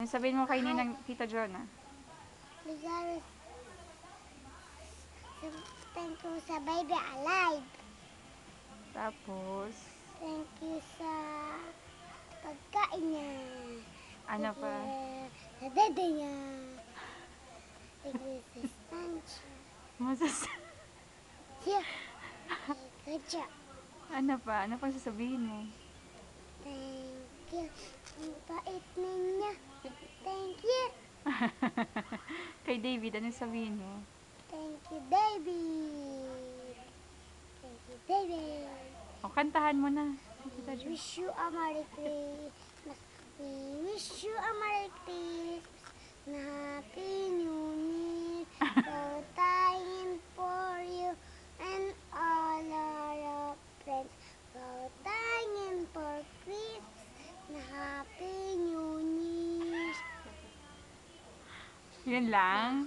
Sabihin mo kay Ninang Tita Jonah. Regalo. Thank you sa baby alive. Tapos, Thank you sa pagkain niya. ano Thank pa? you sa dede niya. Thank you sa stansya. Masas... Siya. Kaya. ano pa? Ano pang sasabihin mo? Thank you. Ang bait niya. Thank you. Kay David, ano sabihin mo? Thank you, David. Thank you, David. O, kantahan mo na. Tita We Jonah. wish you a Merry Christmas. We wish you a Merry Christmas. And a Happy New Year. Voting for you and all our friends. Voting for Christmas and a Happy New Year. Yun lang?